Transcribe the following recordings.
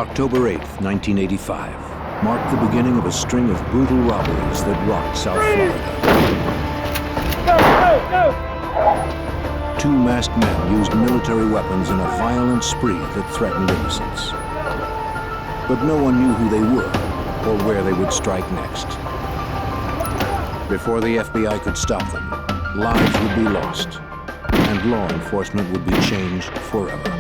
October 8, 1985, marked the beginning of a string of brutal robberies that rocked South Florida. Two masked men used military weapons in a violent spree that threatened innocents. But no one knew who they were or where they would strike next. Before the FBI could stop them, lives would be lost, and law enforcement would be changed forever.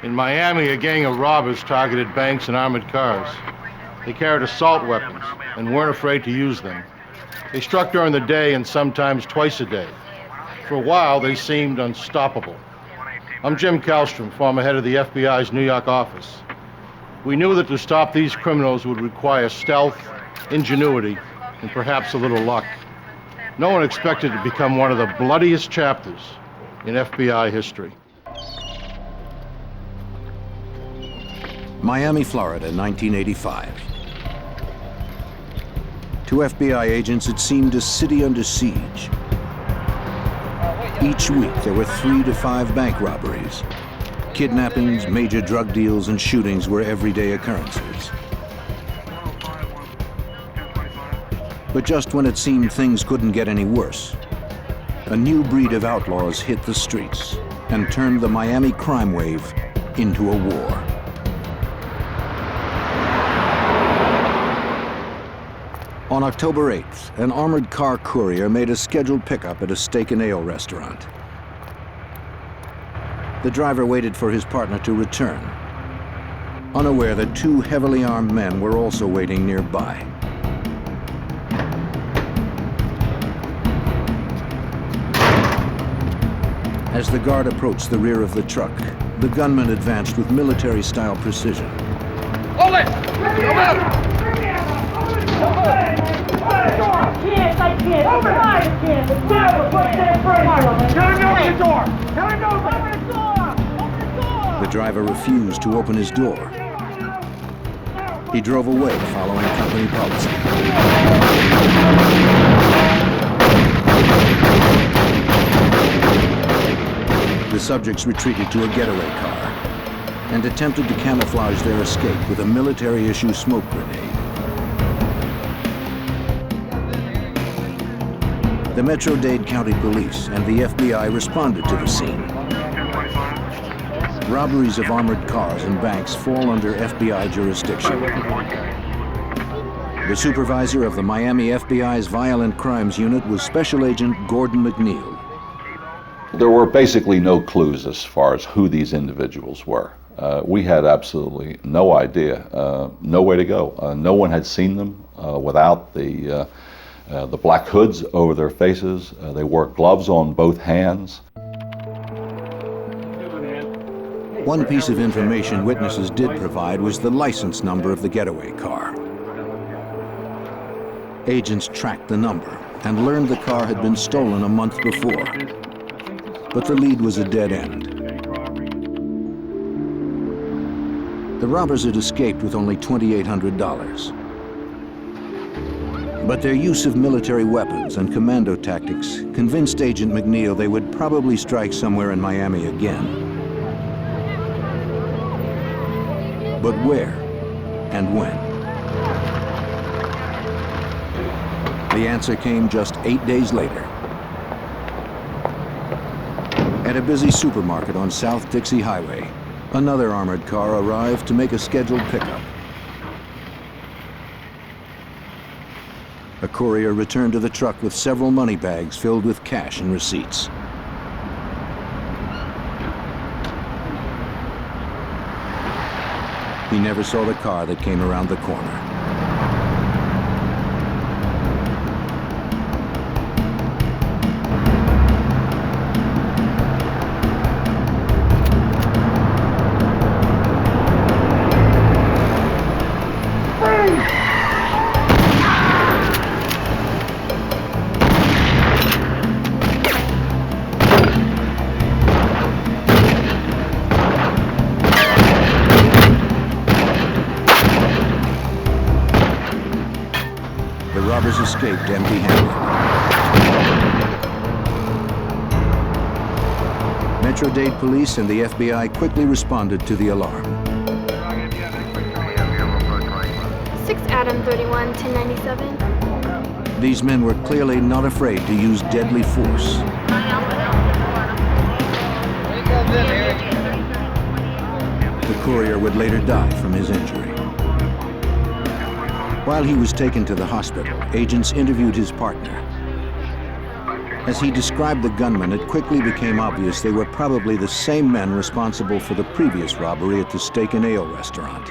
In Miami, a gang of robbers targeted banks and armored cars. They carried assault weapons and weren't afraid to use them. They struck during the day and sometimes twice a day. For a while, they seemed unstoppable. I'm Jim Kallstrom, former head of the FBI's New York office. We knew that to stop these criminals would require stealth, ingenuity, and perhaps a little luck. No one expected to become one of the bloodiest chapters in FBI history. Miami, Florida, 1985. To FBI agents, it seemed a city under siege. Each week, there were 3 to 5 bank robberies. Kidnappings, major drug deals, and shootings were everyday occurrences. But just when it seemed things couldn't get any worse, a new breed of outlaws hit the streets and turned the Miami crime wave into a war. On October 8th, an armored car courier made a scheduled pickup at a steak and ale restaurant. The driver waited for his partner to return, unaware that 2 heavily armed men were also waiting nearby. As the guard approached the rear of the truck, the gunman advanced with military-style precision. Hold it! Come out! I can't. Open the door! Open the door! The driver refused to open his door. He drove away, following company policy. The subjects retreated to a getaway car and attempted to camouflage their escape with a military-issue smoke grenade. The Metro-Dade County Police and the FBI responded to the scene. Robberies of armored cars and banks fall under FBI jurisdiction. The supervisor of the Miami FBI's Violent Crimes Unit was Special Agent Gordon McNeil. There were basically no clues as far as who these individuals were. We had absolutely no idea, no way to go. No one had seen them without the black hoods over their faces. They wore gloves on both hands. One piece of information witnesses did provide was the license number of the getaway car. Agents tracked the number and learned the car had been stolen a month before. But the lead was a dead end. The robbers had escaped with only $2,800. But their use of military weapons and commando tactics convinced Agent McNeil they would probably strike somewhere in Miami again. But where and when? The answer came just 8 days later. At a busy supermarket on South Dixie Highway, another armored car arrived to make a scheduled pickup. A courier returned to the truck with several money bags filled with cash and receipts. He never saw the car that came around the corner. escaped empty-handed. Metro-Dade police and the FBI quickly responded to the alarm. 6 Adam 31, 1097. These men were clearly not afraid to use deadly force. The courier would later die from his injury. While he was taken to the hospital, agents interviewed his partner. As he described the gunmen, it quickly became obvious they were probably the same men responsible for the previous robbery at the Steak and Ale restaurant.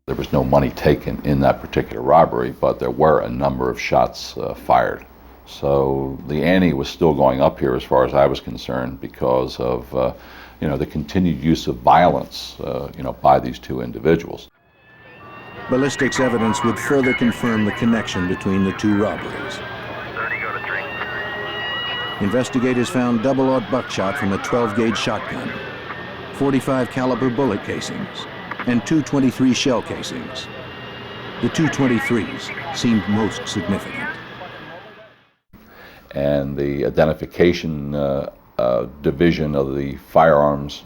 There was no money taken in that particular robbery, but there were a number of shots fired. So the ante was still going up here as far as I was concerned because of the continued use of violence by these two individuals. Ballistics evidence would further confirm the connection between the two robberies. Investigators found double-aught buckshot from a 12-gauge shotgun, 45 caliber bullet casings, and 223 shell casings. The 223s seemed most significant. And the identification division of the firearms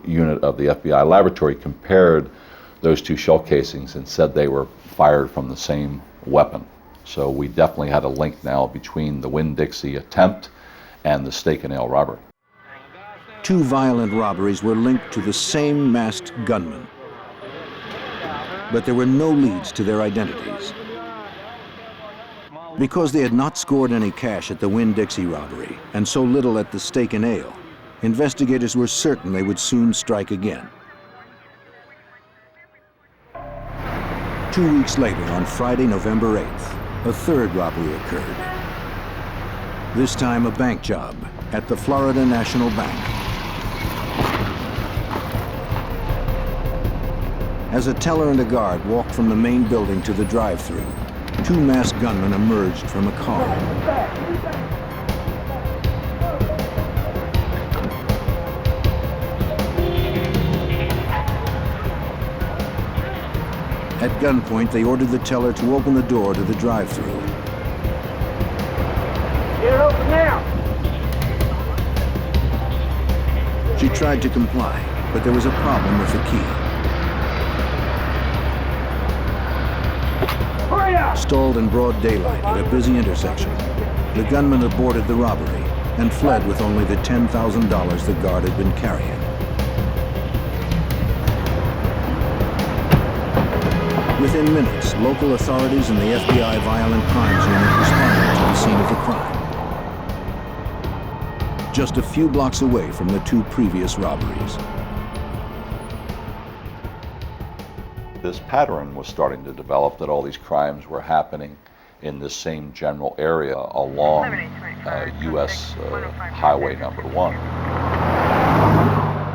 unit of the FBI laboratory compared those two shell casings and said they were fired from the same weapon. So we definitely had a link now between the Winn-Dixie attempt and the Steak and Ale robbery. Two violent robberies were linked to the same masked gunman, but there were no leads to their identities. Because they had not scored any cash at the Winn-Dixie robbery and so little at the Steak and Ale, investigators were certain they would soon strike again. 2 weeks later, on Friday, November 8th, a third robbery occurred. This time a bank job at the Florida National Bank. As a teller and a guard walked from the main building to the drive-thru, two masked gunmen emerged from a car. At gunpoint, they ordered the teller to open the door to the drive-thru. Get it open now! She tried to comply, but there was a problem with the key. Hurry up! Stalled in broad daylight at a busy intersection, the gunman aborted the robbery and fled with only the $10,000 the guard had been carrying. Within minutes, local authorities and the FBI Violent Crimes Unit responded to the scene of the crime. Just a few blocks away from the two previous robberies. This pattern was starting to develop that all these crimes were happening in this same general area along U.S. Highway number 1.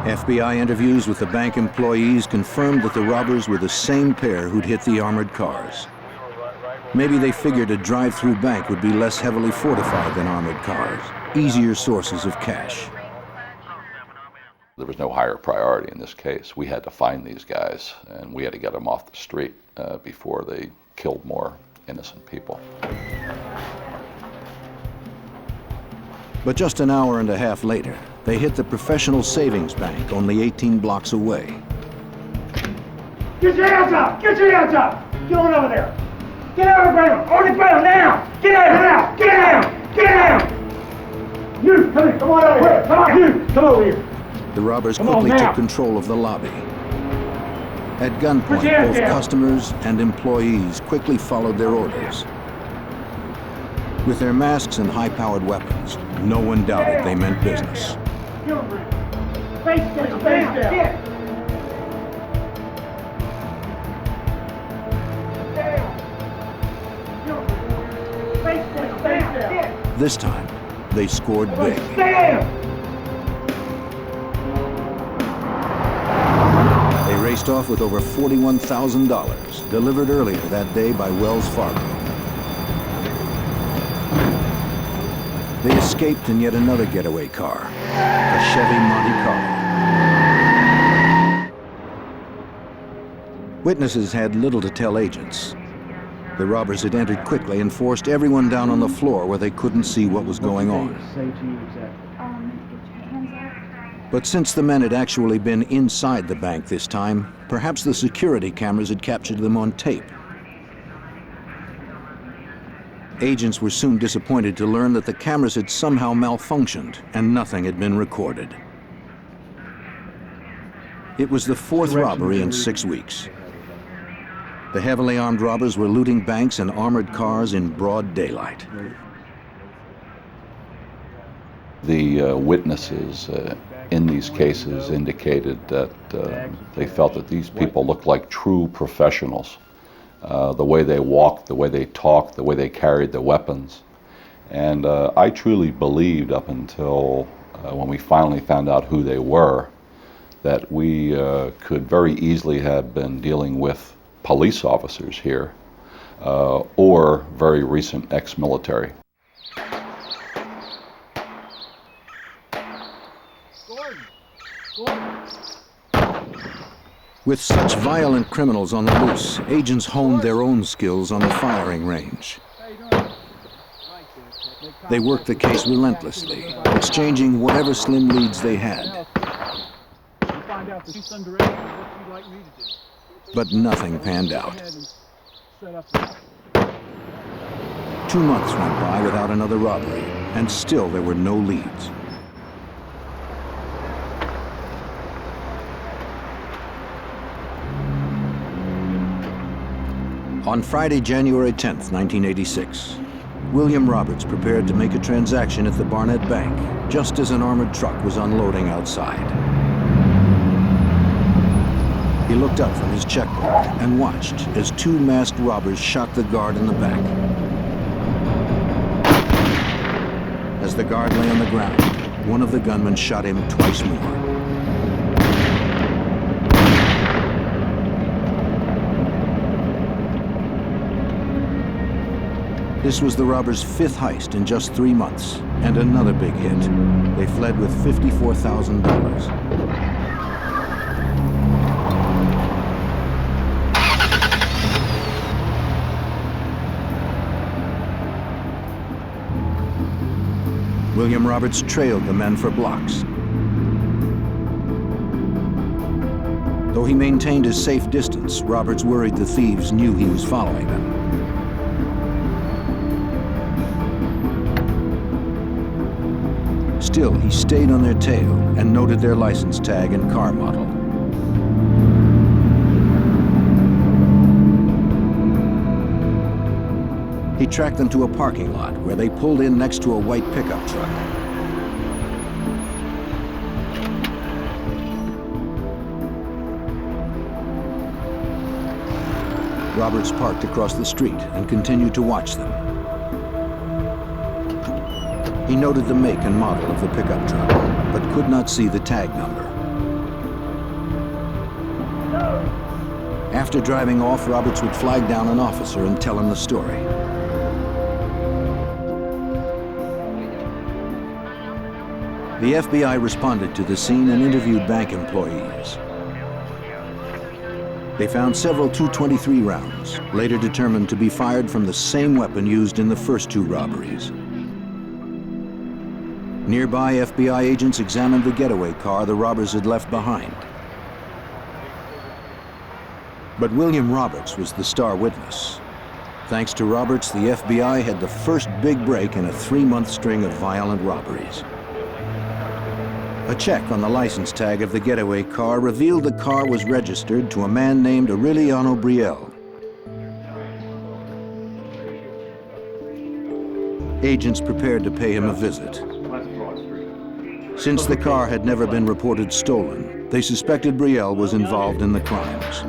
FBI interviews with the bank employees confirmed that the robbers were the same pair who'd hit the armored cars. Maybe they figured a drive-through bank would be less heavily fortified than armored cars, easier sources of cash. There was no higher priority in this case. We had to find these guys, and we had to get them off the street before they killed more innocent people. But just an hour and a half later, they hit the Professional Savings Bank only 18 blocks away. Get your hands up! Get your hands up! Get on over there! Get out of the ground! On the ground now! Get out! Get out! Get out! You, come here! Come on over here! Come on, you! Come over here! The robbers Come on quickly now. took control of the lobby. At gunpoint, Put your hands both down. customers and employees quickly followed their orders. With their masks and high-powered weapons, no one doubted they meant business. Face down! Face down! This time, they scored big. Stand! They raced off with over $41,000, delivered earlier that day by Wells Fargo. They escaped in yet another getaway car, a Chevy Monte Carlo. Witnesses had little to tell agents. The robbers had entered quickly and forced everyone down on the floor where they couldn't see what was going on. Say to you exactly. Get your hands up. But since the men had actually been inside the bank this time, perhaps the security cameras had captured them on tape. Agents were soon disappointed to learn that the cameras had somehow malfunctioned and nothing had been recorded. It was the fourth robbery in 6 weeks. The heavily armed robbers were looting banks and armored cars in broad daylight. The witnesses in these cases indicated that they felt that these people looked like true professionals. The way they walked, the way they talked, the way they carried the weapons. And I truly believed up until when we finally found out who they were, that we could very easily have been dealing with police officers here or very recent ex-military. With such violent criminals on the loose, agents honed their own skills on the firing range. They worked the case relentlessly, exchanging whatever slim leads they had. But nothing panned out. 2 months went by without another robbery, and still there were no leads. On Friday, January 10th, 1986, William Roberts prepared to make a transaction at the Barnett Bank, just as an armored truck was unloading outside. He looked up from his checkbook and watched as 2 masked robbers shot the guard in the back. As the guard lay on the ground, one of the gunmen shot him twice more. This was the robbers' 5th heist in just 3 months, and another big hit. They fled with $54,000. William Roberts trailed the men for blocks. Though he maintained a safe distance, Roberts worried the thieves knew he was following them. Still, he stayed on their tail and noted their license tag and car model. He tracked them to a parking lot where they pulled in next to a white pickup truck. Roberts parked across the street and continued to watch them. He noted the make and model of the pickup truck, but could not see the tag number. After driving off, Roberts would flag down an officer and tell him the story. The FBI responded to the scene and interviewed bank employees. They found several .223 rounds, later determined to be fired from the same weapon used in the first 2 robberies. Nearby FBI agents examined the getaway car the robbers had left behind. But William Roberts was the star witness. Thanks to Roberts, the FBI had the first big break in a 3-month string of violent robberies. A check on the license tag of the getaway car revealed the car was registered to a man named Aureliano Brielle. Agents prepared to pay him a visit. Since the car had never been reported stolen, they suspected Brielle was involved in the crimes.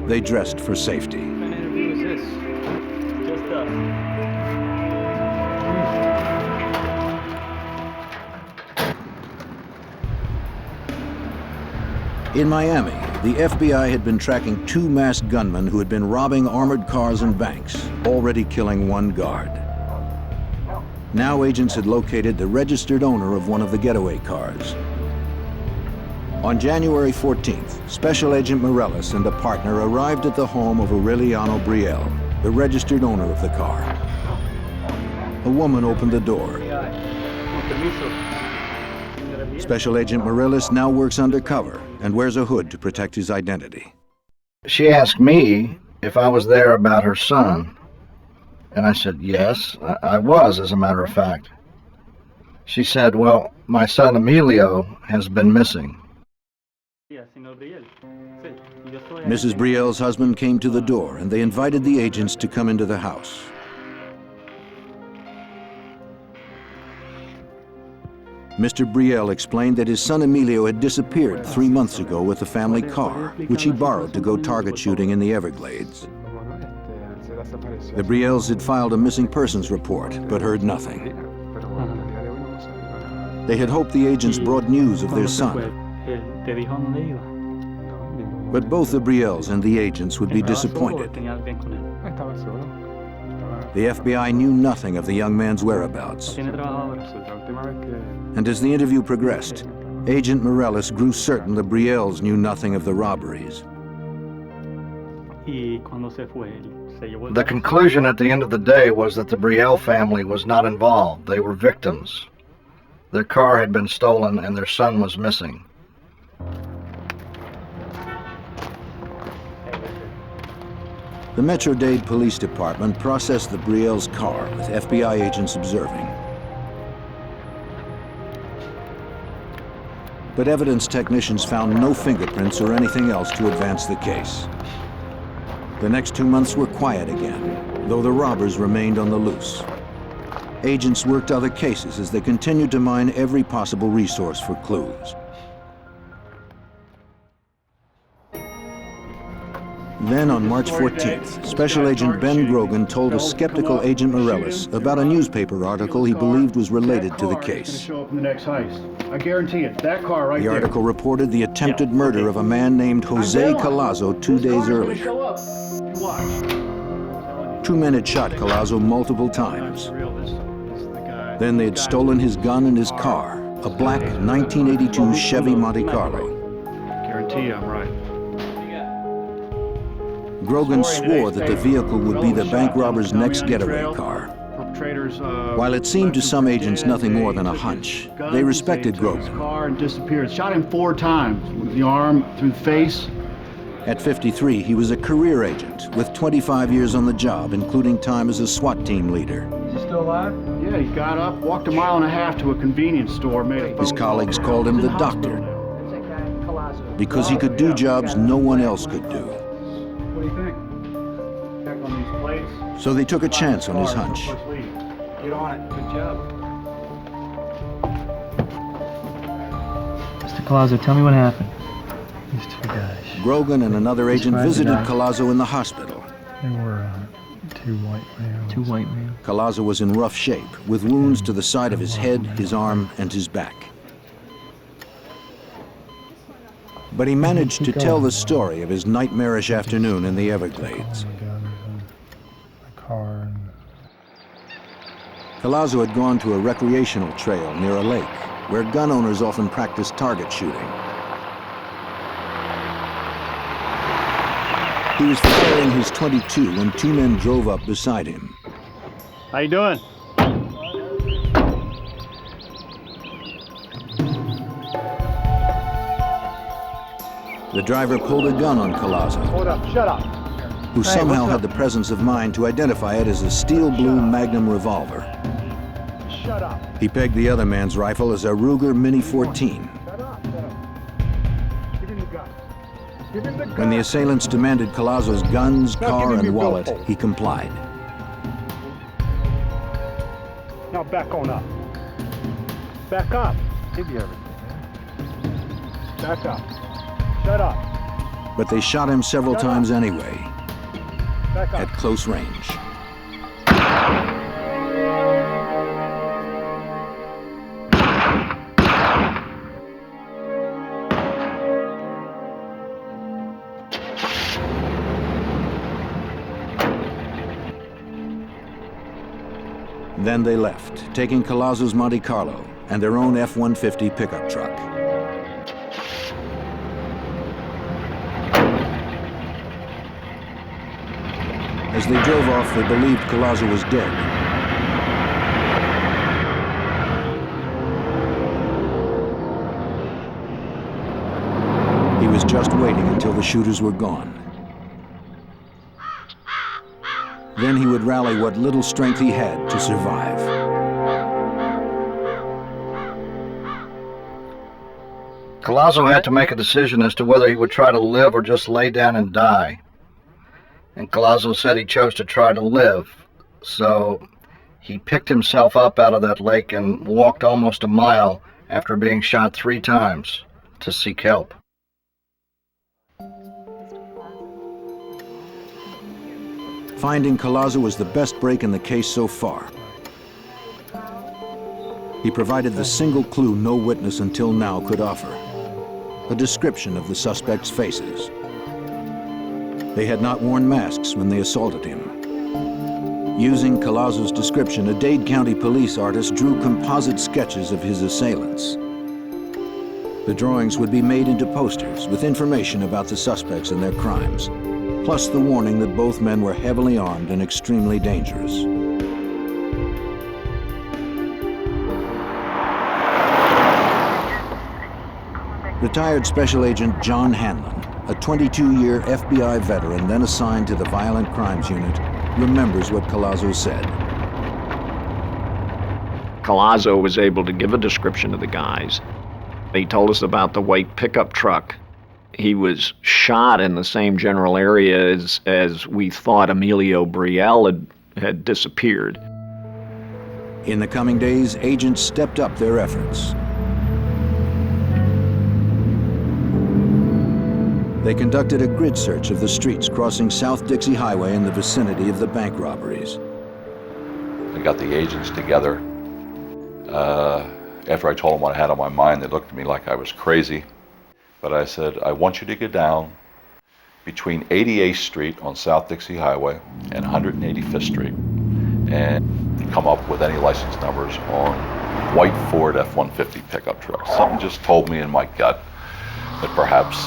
They dressed for safety. In Miami, the FBI had been tracking 2 masked gunmen who had been robbing armored cars and banks, already killing 1 guard. Now agents had located the registered owner of one of the getaway cars. On January 14th, Special Agent Morellis and a partner arrived at the home of Aureliano Brielle, the registered owner of the car. A woman opened the door. Special Agent Morellis now works undercover and wears a hood to protect his identity. She asked me if I was there about her son, and I said, yes, I was, as a matter of fact. She said, well, my son Emilio has been missing. Mrs. Brielle's husband came to the door and they invited the agents to come into the house. Mr. Brielle explained that his son Emilio had disappeared 3 months ago with the family car, which he borrowed to go target shooting in the Everglades. The Brielles had filed a missing persons report, but heard nothing. They had hoped the agents brought news of their son. But both the Brielles and the agents would be disappointed. The FBI knew nothing of the young man's whereabouts. And as the interview progressed, Agent Morellis grew certain the Brielles knew nothing of the robberies. The conclusion at the end of the day was that the Brielle family was not involved. They were victims. Their car had been stolen and their son was missing. The Metro-Dade Police Department processed the Brielle's car with FBI agents observing. But evidence technicians found no fingerprints or anything else to advance the case. The next 2 months were quiet again, though the robbers remained on the loose. Agents worked other cases as they continued to mine every possible resource for clues. Then on March 14th, Special Agent Ben Grogan told a skeptical Agent Morellis about a newspaper article he believed was related to the case. Show up in the next heist. I guarantee it. That car right there. The article reported the attempted murder of a man named Jose Collazo 2 days earlier. Two men had shot Collazo multiple times. Then they had stolen his gun and his car, a black 1982 Chevy Monte Carlo. Guarantee you I'm right. Grogan swore that the vehicle would be the bank robber's next getaway car. While it seemed to some agents nothing more than a hunch, they respected Grogan. Car and disappeared. Shot him 4 times with the arm, through the face. At 53, he was a career agent with 25 years on the job, including time as a SWAT team leader. Is he still alive? Yeah, he got up, walked 1.5 miles to a convenience store, made a phone His colleagues call. called him the doctor because he could do jobs no one else could do. What do you think? Check on these plates. So they took a chance on his hunch. Get on it. Good job. Mr. Collazo, tell me what happened. These 2 guys. Grogan and another agent Describe the visited guy. Collazo in the hospital. They were 2 white males. 2 white males. Collazo was in rough shape, with wounds to the side of his head, his arm, and his back. But he managed to tell the story of his nightmarish afternoon in the Everglades. A car and Collazo had gone to a recreational trail near a lake, where gun owners often practice target shooting. He was firing his .22 when 2 men drove up beside him. How you doing? The driver pulled a gun on Collazo, Hold up. Shut up. who somehow had the presence of mind to identify it as a steel blue Magnum revolver. Shut up. He pegged the other man's rifle as a Ruger Mini 14. Shut up. Shut up. Give him the gun. Give him the gun. When the assailants demanded Collazo's guns, Now car, give him and your wallet, billfold. he complied. Now back on up. Back up. give you everything. Back up. Shut up. But they shot him several Shut up. times anyway, Back up. at close range. Then they left, taking Collazo's Monte Carlo and their own F-150 pickup truck. As they drove off, they believed Collazo was dead. He was just waiting until the shooters were gone. Then he would rally what little strength he had to survive. Collazo had to make a decision as to whether he would try to live or just lay down and die. And Collazo said he chose to try to live. So he picked himself up out of that lake and walked almost a mile after being shot 3 times to seek help. Finding Collazo was the best break in the case so far. He provided the single clue no witness until now could offer: a description of the suspects' faces. They had not worn masks when they assaulted him. Using Collazo's description, a Dade County police artist drew composite sketches of his assailants. The drawings would be made into posters with information about the suspects and their crimes, plus the warning that both men were heavily armed and extremely dangerous. Retired Special Agent John Hanlon, a 22-year FBI veteran then assigned to the Violent Crimes Unit, remembers what Collazo said. Collazo was able to give a description of the guys. He told us about the white pickup truck. He was shot in the same general area as we thought Emilio Brielle had disappeared. In the coming days, agents stepped up their efforts. They conducted a grid search of the streets crossing South Dixie Highway in the vicinity of the bank robberies. I got the agents together. After I told them what I had on my mind, they looked at me like I was crazy. But I said, I want you to get down between 88th Street on South Dixie Highway and 185th Street and come up with any license numbers on white Ford F-150 pickup trucks. Something just told me in my gut that perhaps,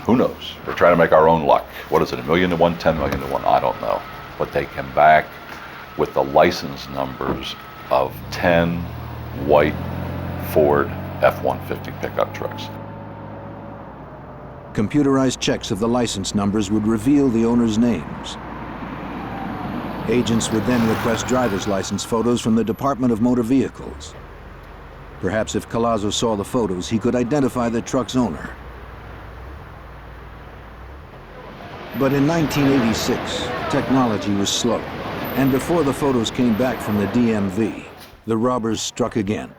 who knows, we're trying to make our own luck. What is it, 1 million to 1, 10 million to 1? I don't know. But they came back with the license numbers of 10 white Ford F-150 pickup trucks. Computerized checks of the license numbers would reveal the owners' names. Agents would then request driver's license photos from the Department of Motor Vehicles. Perhaps if Collazo saw the photos, he could identify the truck's owner. But in 1986, technology was slow, and before the photos came back from the DMV, the robbers struck again.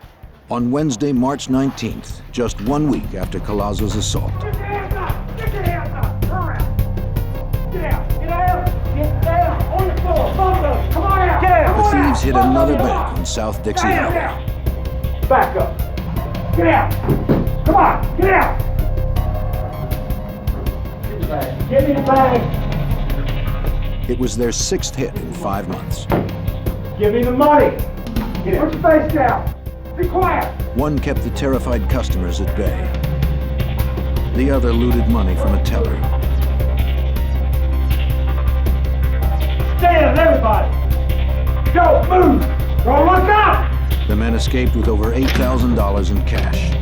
On Wednesday, March 19th, just 1 week after Collazo's assault. Get your hands up! Get your hands up! Turn around! Get out! Get out! Get down! On the floor! Both of them! Come on out! Get out! The thieves hit another bank on South Dixie Highway. Back up! Get out! Come on! Get out! Give me the bag! It was their 6th hit in 5 months. Give me the money! Get out! Put your face down! Be quiet! One kept the terrified customers at bay. The other looted money from a teller. Stand, everybody! Go, move! Don't look up! The men escaped with over $8,000 in cash.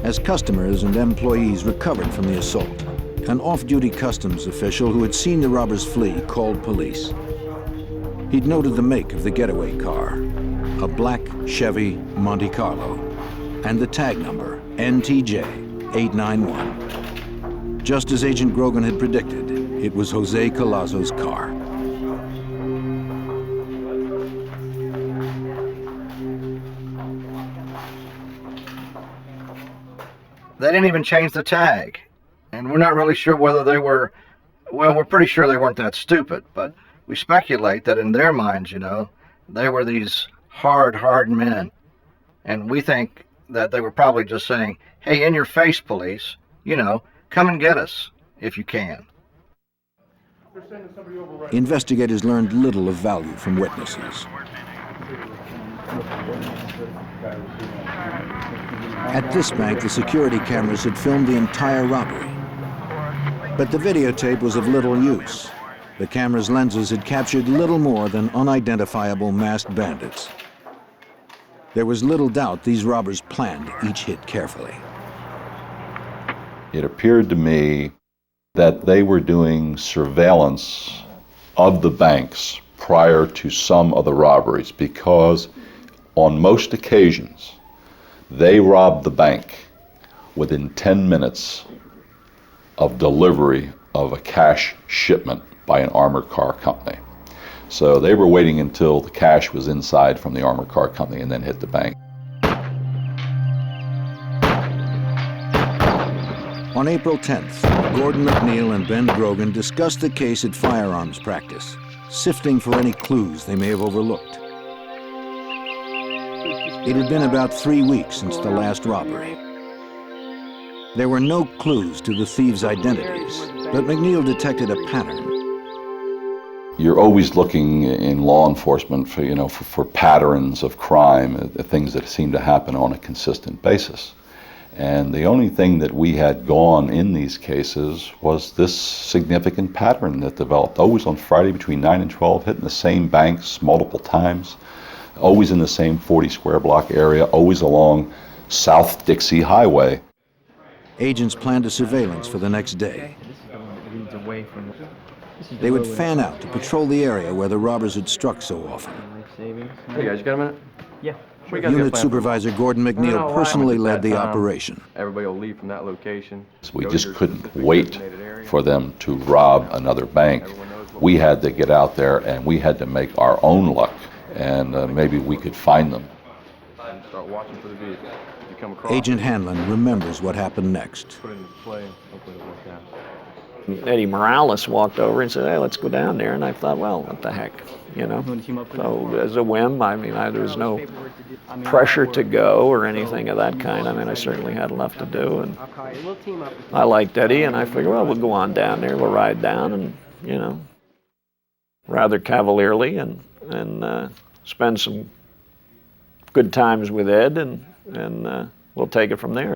As customers and employees recovered from the assault, an off-duty customs official who had seen the robbers flee called police. He'd noted the make of the getaway car, a black Chevy Monte Carlo, and the tag number, NTJ 891. Just as Agent Grogan had predicted, it was Jose Collazo's car. They didn't even change the tag. And we're not really sure whether they were, well, we're pretty sure they weren't that stupid, but we speculate that in their minds, you know, they were these hard men. And we think that they were probably just saying, hey, in your face, police, you know, come and get us if you can. Investigators learned little of value from witnesses. At this bank, the security cameras had filmed the entire robbery. But the videotape was of little use. The camera's lenses had captured little more than unidentifiable masked bandits. There was little doubt these robbers planned each hit carefully. It appeared to me that they were doing surveillance of the banks prior to some of the robberies, because on most occasions they robbed the bank within 10 minutes of delivery of a cash shipment by an armored car company. So they were waiting until the cash was inside from the armored car company and then hit the bank. On April 10th, Gordon McNeil and Ben Grogan discussed the case at firearms practice, sifting for any clues they may have overlooked. It had been about 3 weeks since the last robbery. There were no clues to the thieves' identities, but McNeil detected a pattern. You're always looking in law enforcement for patterns of crime, things that seem to happen on a consistent basis. And the only thing that we had gone in these cases was this significant pattern that developed, always on Friday between 9 and 12, hitting the same banks multiple times, always in the same 40 square block area, always along South Dixie Highway. Agents planned a surveillance for the next day. They would fan out to patrol the area where the robbers had struck so often. Hey guys, you got a minute? Yeah. Unit Supervisor Gordon McNeil personally led the operation. Everybody will leave from that location. We just couldn't wait for them to rob another bank. We had to get out there and we had to make our own luck, and maybe we could find them. Start watching for the vehicle. You come across Agent Hanlon remembers what happened next. put it into play, hopefully it'll work out. Eddie Morales walked over and said, "Hey, let's go down there." And I thought, well, what the heck, you know? So as a whim, I mean, there was no pressure to go or anything of that kind. I mean, I certainly had enough to do, and I liked Eddie, and I figured, well, we'll go on down there, we'll ride down, and you know, rather cavalierly, and spend some good times with Ed, and we'll take it from there.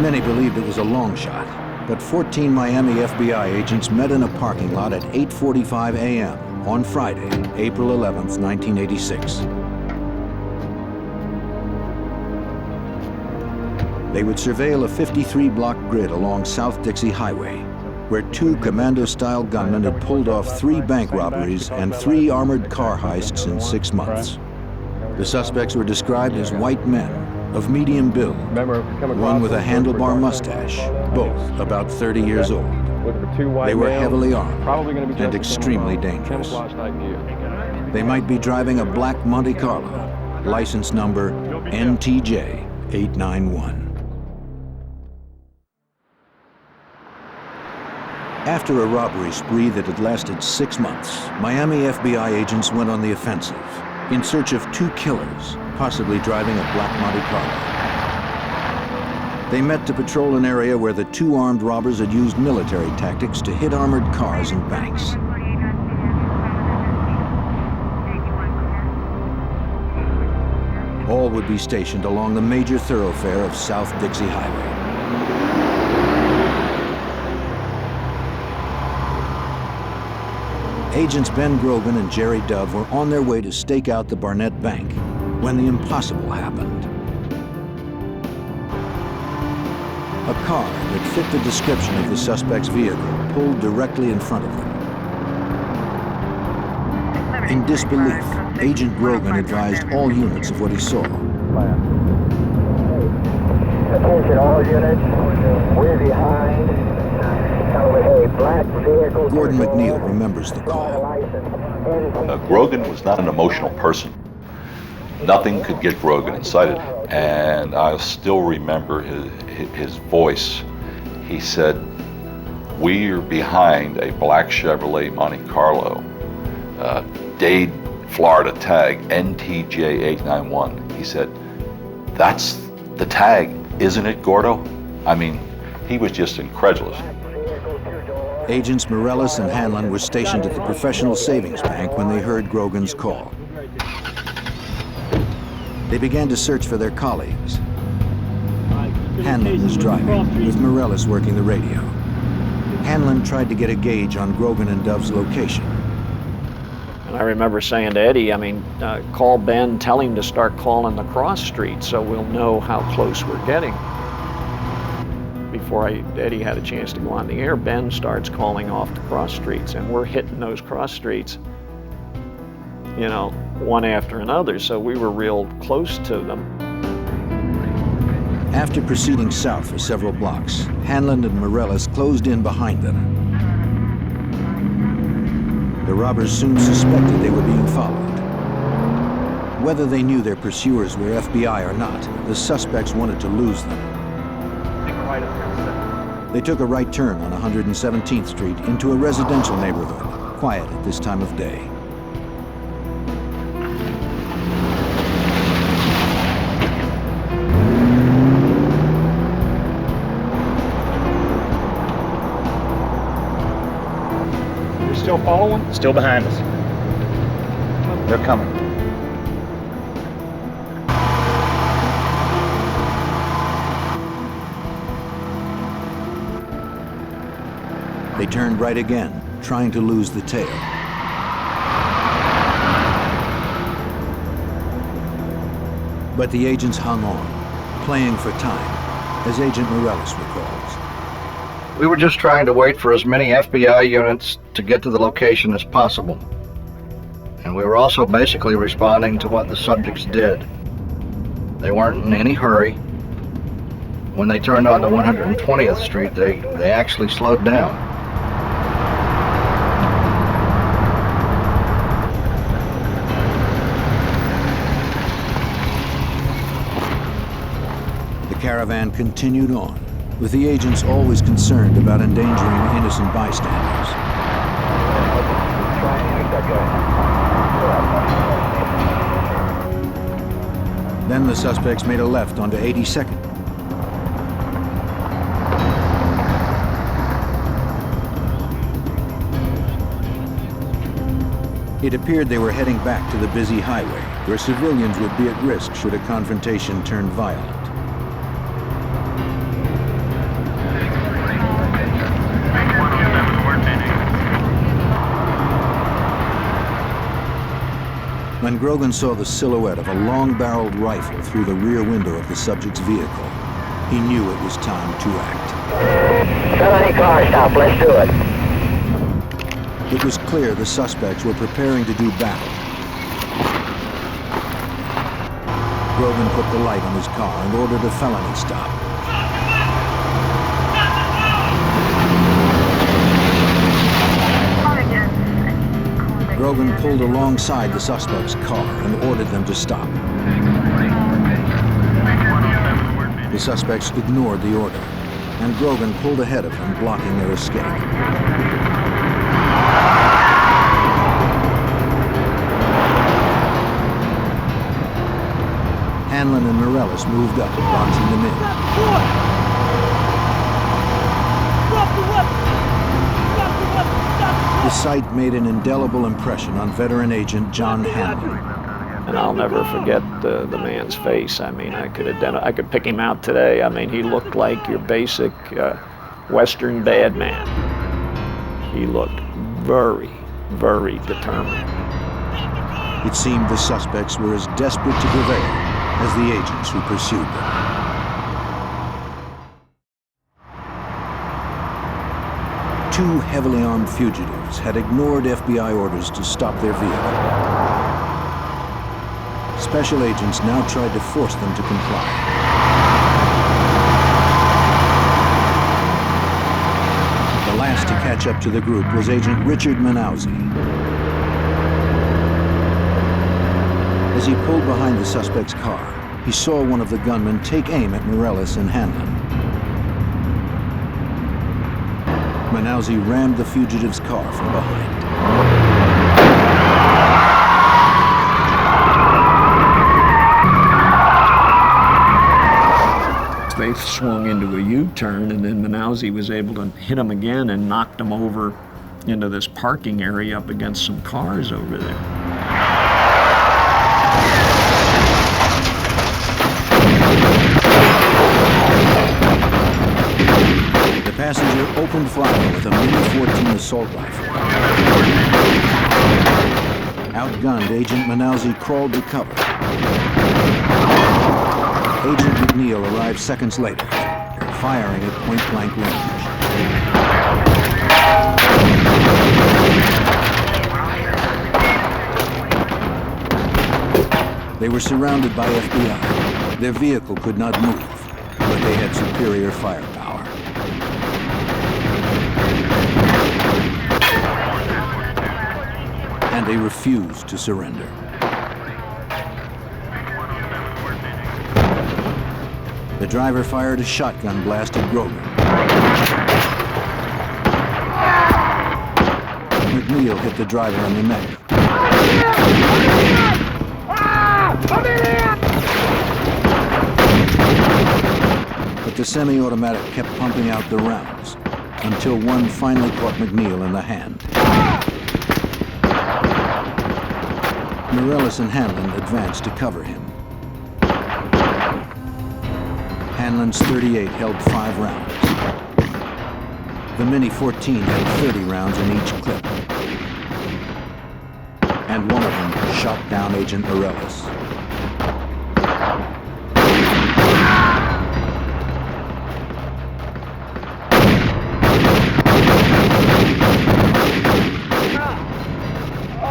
Many believed it was a long shot, but 14 Miami FBI agents met in a parking lot at 8:45 a.m. on Friday, April 11th, 1986. They would surveil a 53-block grid along South Dixie Highway, where 2 commando-style gunmen had pulled off 3 bank robberies and 3 armored car heists in 6 months. The suspects were described as white men, of medium build, one with a handlebar mustache, both about 30 years old. They were heavily armed and extremely dangerous. They might be driving a black Monte Carlo, license number NTJ 891. After a robbery spree that had lasted 6 months, Miami FBI agents went on the offensive in search of 2 killers, possibly driving a black Monte Carlo. They met to patrol an area where the 2 armed robbers had used military tactics to hit armored cars and banks. All would be stationed along the major thoroughfare of South Dixie Highway. Agents Ben Grogan and Jerry Dove were on their way to stake out the Barnett Bank when the impossible happened. A car that fit the description of the suspect's vehicle pulled directly in front of them. In disbelief, Agent Grogan advised all units of what he saw. Attention all units, we're behind. A black vehicle. Gordon McNeil remembers the call. Grogan was not an emotional person. Nothing could get Grogan excited. And I still remember his voice. He said, "We are behind a black Chevrolet Monte Carlo, Dade, Florida tag, NTJ 891. He said, "That's the tag, isn't it, Gordo?" I mean, he was just incredulous. Agents Morales and Hanlon were stationed at the Professional Savings Bank when they heard Grogan's call. They began to search for their colleagues. Hanlon was driving, with Morellis working the radio. Hanlon tried to get a gauge on Grogan and Dove's location. And I remember saying to Eddie, call Ben, tell him to start calling the cross streets so we'll know how close we're getting. Before Eddie had a chance to go on the air, Ben starts calling off the cross streets, and we're hitting those cross streets, one after another, so we were real close to them. After proceeding south for several blocks, Hanlon and Morellis closed in behind them. The robbers soon suspected they were being followed. Whether they knew their pursuers were FBI or not, the suspects wanted to lose them. They took a right turn on 117th Street into a residential neighborhood, quiet at this time of day. You're still following? Still behind us. They're coming. They turned right again, trying to lose the tail. But the agents hung on, playing for time, as Agent Morellis recalls. We were just trying to wait for as many FBI units to get to the location as possible. And we were also basically responding to what the subjects did. They weren't in any hurry. When they turned onto 120th Street, they actually slowed down. The caravan continued on, with the agents always concerned about endangering innocent bystanders. Then the suspects made a left onto 82nd. It appeared they were heading back to the busy highway, where civilians would be at risk should a confrontation turn violent. When Grogan saw the silhouette of a long-barreled rifle through the rear window of the subject's vehicle, he knew it was time to act. 70 car stop, let's do it. It was clear the suspects were preparing to do battle. Grogan put the light on his car and ordered a felony stop. Grogan pulled alongside the suspect's car and ordered them to stop. The suspects ignored the order, and Grogan pulled ahead of them, blocking their escape. Hanlon and Morellis moved up, boxing them in. The sight made an indelible impression on veteran agent John Hanlon. And I'll never forget the man's face. I could pick him out today. He looked like your basic Western bad man. He looked very, very determined. It seemed the suspects were as desperate to prevail as the agents who pursued them. Two heavily armed fugitives had ignored FBI orders to stop their vehicle. Special agents now tried to force them to comply. The last to catch up to the group was Agent Richard Manauzi. As he pulled behind the suspect's car, he saw one of the gunmen take aim at Morellis and Hanlon. Manauzi rammed the fugitive's car from behind. They swung into a U-turn, and then Manauzi was able to hit him again and knocked him over into this parking area up against some cars over there. passenger opened fire with a Mini-14 assault rifle. Outgunned, Agent Manalzi crawled to cover. Agent McNeil arrived seconds later, firing at point-blank range. They were surrounded by FBI. Their vehicle could not move, but they had superior firepower. And they refused to surrender. The driver fired a shotgun blast at Grogan. McNeil hit the driver in the neck. But the semi-automatic kept pumping out the rounds until one finally caught McNeil in the hand. Morellis and Hanlon advanced to cover him. Hanlon's .38 held 5 rounds. The Mini-14 had 30 rounds in each clip. And one of them shot down Agent Morellis.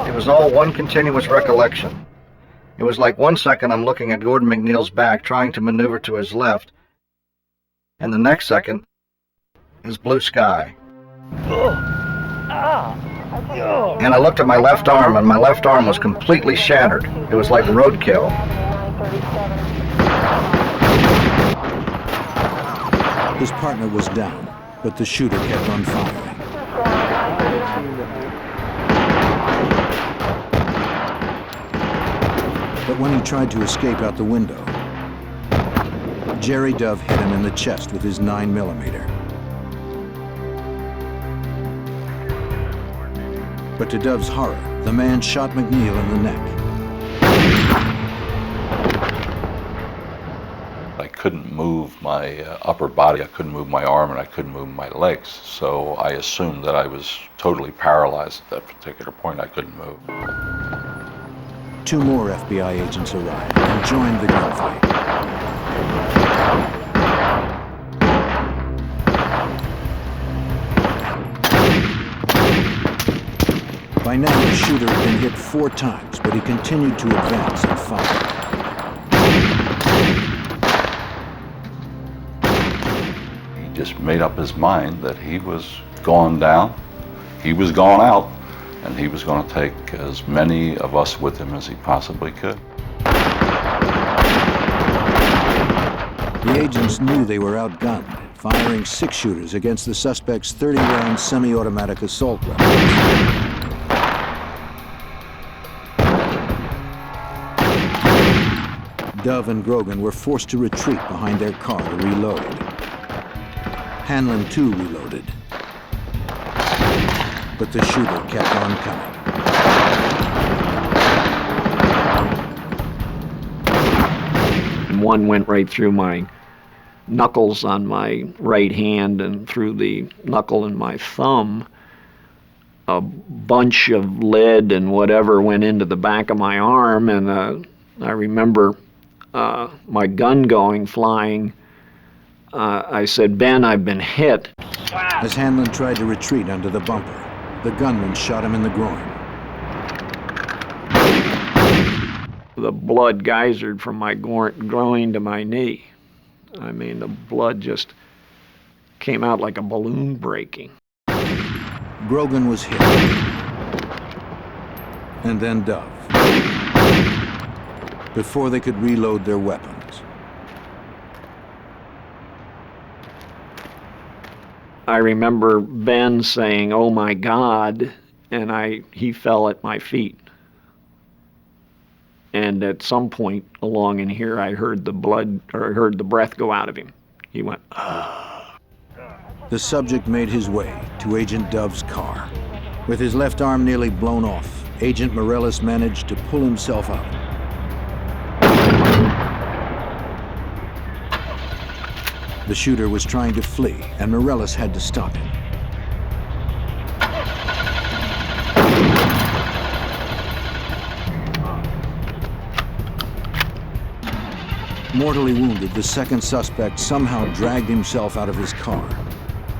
It was all one continuous recollection. It was like 1 second I'm looking at Gordon McNeil's back, trying to maneuver to his left, and the next second is blue sky. And I looked at my left arm, and my left arm was completely shattered. It was like roadkill. His partner was down, but the shooter kept on firing. But when he tried to escape out the window, Jerry Dove hit him in the chest with his 9mm. But to Dove's horror, the man shot McNeil in the neck. I couldn't move my upper body, I couldn't move my arm, and I couldn't move my legs. So I assumed that I was totally paralyzed at that particular point. I couldn't move. 2 more FBI agents arrived and joined the gunfight. By now, the shooter had been hit 4 times, but he continued to advance and fire. He just made up his mind that he was gone down, he was gone out, and he was going to take as many of us with him as he possibly could. The agents knew they were outgunned, firing 6 shooters against the suspect's 30-round semi-automatic assault weapons. Dove and Grogan were forced to retreat behind their car to reload. Hanlon too reloaded. But the shooter kept on coming. And one went right through my knuckles on my right hand and through the knuckle in my thumb. A bunch of lead and whatever went into the back of my arm, and I remember my gun flying. I said, "Ben, I've been hit." As Hanlon tried to retreat under the bumper, the gunman shot him in the groin. The blood geysered from my groin to my knee. I mean, the blood just came out like a balloon breaking. Grogan was hit. And then Dove. Before they could reload their weapons. I remember Ben saying, "Oh my God," and he fell at my feet. And at some point along in here, I heard the breath go out of him. He went, "Ah." The subject made his way to Agent Dove's car. With his left arm nearly blown off, Agent Morellis managed to pull himself out. The shooter was trying to flee, and Morales had to stop him. Mortally wounded, the second suspect somehow dragged himself out of his car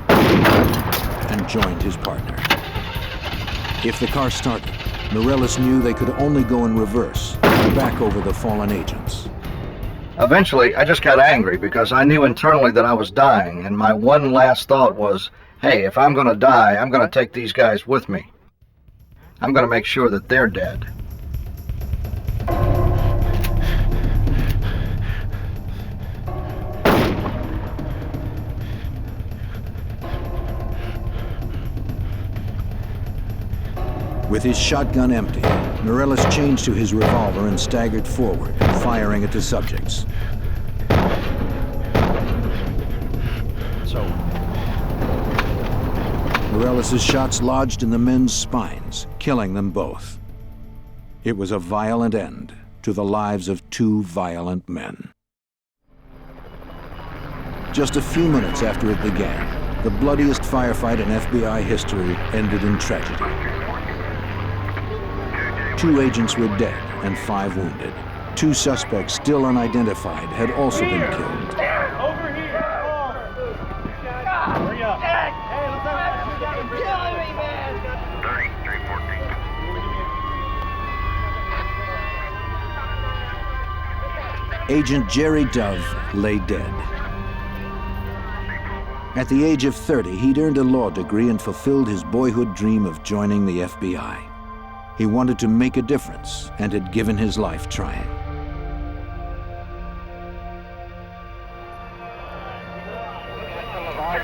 and joined his partner. If the car started, Morales knew they could only go in reverse and back over the fallen agents. Eventually, I just got angry because I knew internally that I was dying, and my one last thought was, hey, if I'm gonna die, I'm gonna take these guys with me. I'm gonna make sure that they're dead. With his shotgun empty, Morales changed to his revolver and staggered forward, firing at the subjects. Morales' shots lodged in the men's spines, killing them both. It was a violent end to the lives of two violent men. Just a few minutes after it began, the bloodiest firefight in FBI history ended in tragedy. 2 agents were dead and 5 wounded. 2 suspects still unidentified had also been killed. Over here! Hurry up! Hey, let's have a killing me, man! 3314. Agent Jerry Dove lay dead. At the age of 30, he'd earned a law degree and fulfilled his boyhood dream of joining the FBI. He wanted to make a difference and had given his life trying.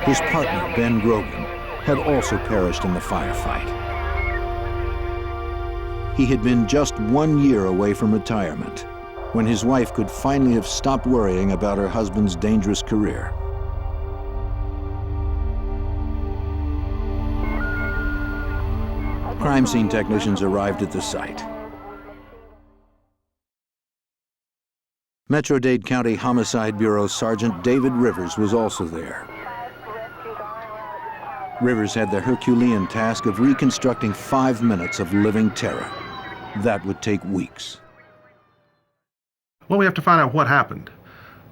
His partner, Ben Grogan, had also perished in the firefight. He had been just 1 year away from retirement when his wife could finally have stopped worrying about her husband's dangerous career. Crime scene technicians arrived at the site. Metro-Dade County Homicide Bureau Sergeant David Rivers was also there. Rivers had the Herculean task of reconstructing 5 minutes of living terror. That would take weeks. Well, we have to find out what happened.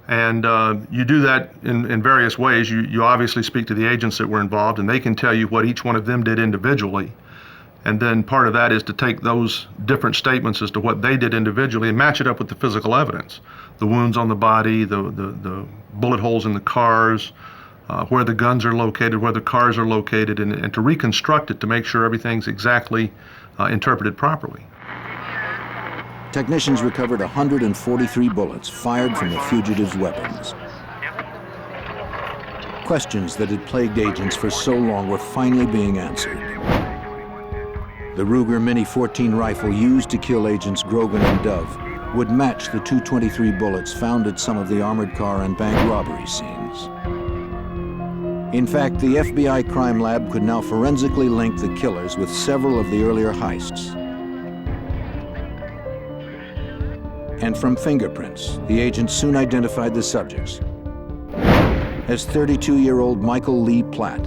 And you do that in various ways. You obviously speak to the agents that were involved, and they can tell you what each one of them did individually. And then part of that is to take those different statements as to what they did individually and match it up with the physical evidence. The wounds on the body, the bullet holes in the cars, where the guns are located, where the cars are located, and to reconstruct it to make sure everything's exactly interpreted properly. Technicians recovered 143 bullets fired from the fugitives' weapons. Questions that had plagued agents for so long were finally being answered. The Ruger Mini 14 rifle used to kill agents Grogan and Dove would match the .223 bullets found at some of the armored car and bank robbery scenes. In fact, the FBI crime lab could now forensically link the killers with several of the earlier heists. And from fingerprints, the agents soon identified the subjects as 32-year-old Michael Lee Platt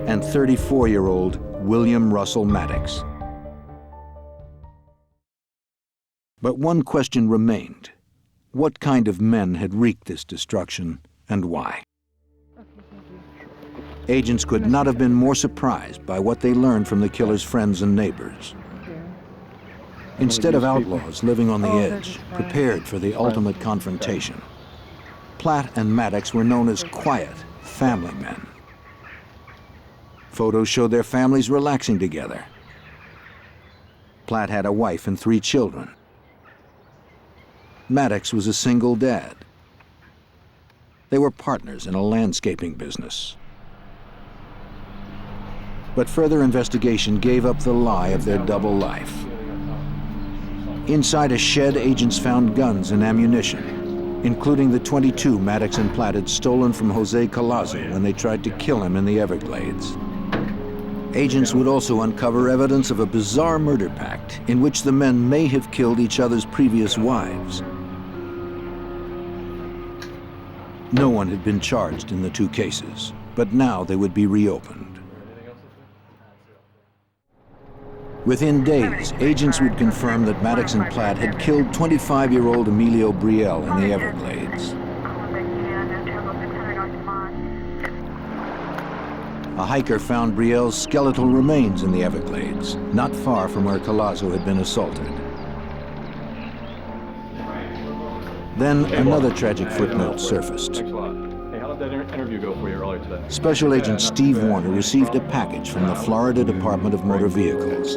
and 34-year-old William Russell Maddox. But one question remained. What kind of men had wreaked this destruction, and why? Agents could not have been more surprised by what they learned from the killer's friends and neighbors. Instead of outlaws living on the edge, prepared for the ultimate confrontation, Platt and Maddox were known as quiet, family men. Photos showed their families relaxing together. Platt had a wife and 3 children. Maddox was a single dad. They were partners in a landscaping business. But further investigation gave up the lie of their double life. Inside a shed, agents found guns and ammunition, including the .22 Maddox and Platt had stolen from Jose Collazo when they tried to kill him in the Everglades. Agents would also uncover evidence of a bizarre murder pact in which the men may have killed each other's previous wives. No one had been charged in the two cases, but now they would be reopened. Within days, agents would confirm that Maddox and Platt had killed 25-year-old Emilio Brielle in the Everglades. A hiker found Brielle's skeletal remains in the Everglades, not far from where Collazo had been assaulted. Then another tragic footnote surfaced. Thanks a lot. Hey, how did that interview go for you earlier today? Special Agent Steve Warner received a package from the Florida Department of Motor Vehicles.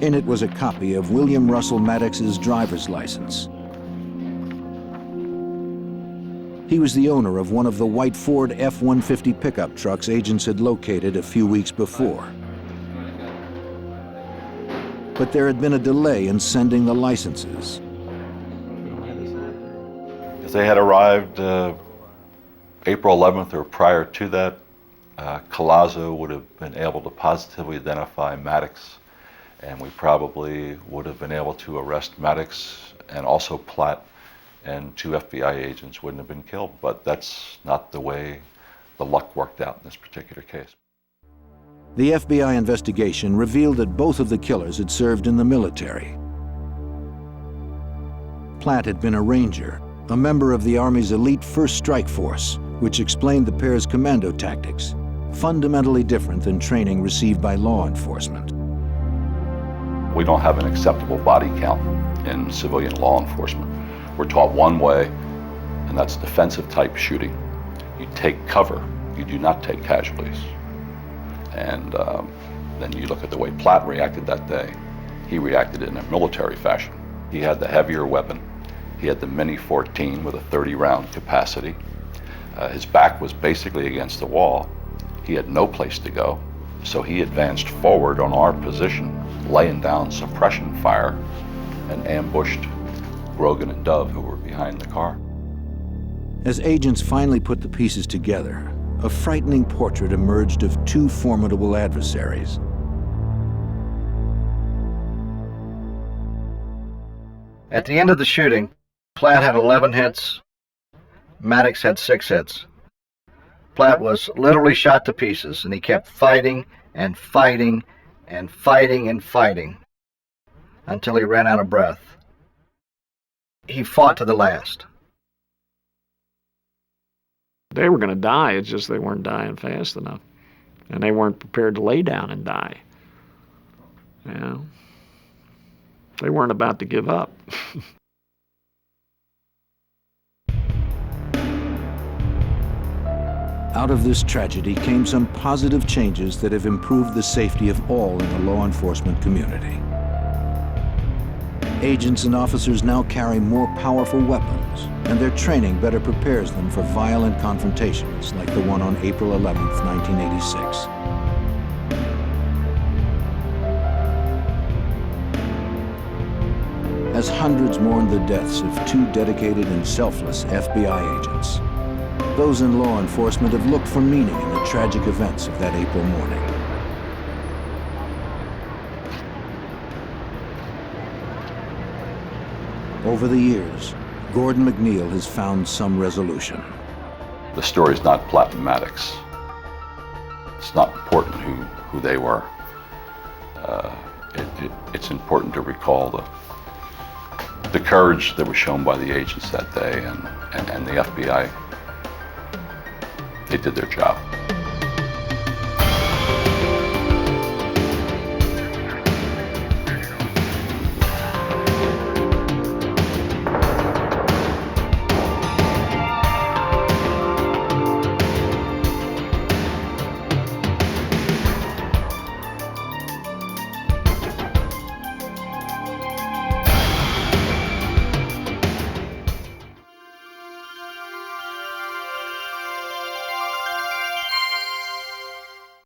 In it was a copy of William Russell Maddox's driver's license. He was the owner of one of the white Ford F-150 pickup trucks agents had located a few weeks before. But there had been a delay in sending the licenses. If they had arrived April 11th or prior to that, Collazo would have been able to positively identify Maddox, and we probably would have been able to arrest Maddox and also Platt, and 2 FBI agents wouldn't have been killed. But that's not the way the luck worked out in this particular case. The FBI investigation revealed that both of the killers had served in the military. Platt had been a Ranger, a member of the Army's elite First Strike Force, which explained the pair's commando tactics, fundamentally different than training received by law enforcement. We don't have an acceptable body count in civilian law enforcement. We're taught one way, and that's defensive type shooting. You take cover, you do not take casualties. And then you look at the way Platt reacted that day. He reacted in a military fashion. He had the heavier weapon. He had the Mini 14 with a 30-round capacity. His back was basically against the wall. He had no place to go, so he advanced forward on our position, laying down suppression fire, and ambushed Grogan and Dove, who were behind the car. As agents finally put the pieces together, a frightening portrait emerged of 2 formidable adversaries. At the end of the shooting, Platt had 11 hits, Maddox had 6 hits. Platt was literally shot to pieces, and he kept fighting and fighting and fighting and fighting until he ran out of breath. He fought to the last. They were going to die, it's just they weren't dying fast enough. And they weren't prepared to lay down and die. You know? They weren't about to give up. Out of this tragedy came some positive changes that have improved the safety of all in the law enforcement community. Agents and officers now carry more powerful weapons, and their training better prepares them for violent confrontations like the one on April 11, 1986. As hundreds mourned the deaths of 2 dedicated and selfless FBI agents, those in law enforcement have looked for meaning in the tragic events of that April morning. Over the years, Gordon McNeil has found some resolution. The story's not Platt and Maddox. It's not important who they were. It's important to recall the courage that was shown by the agents that day, and the FBI. They did their job.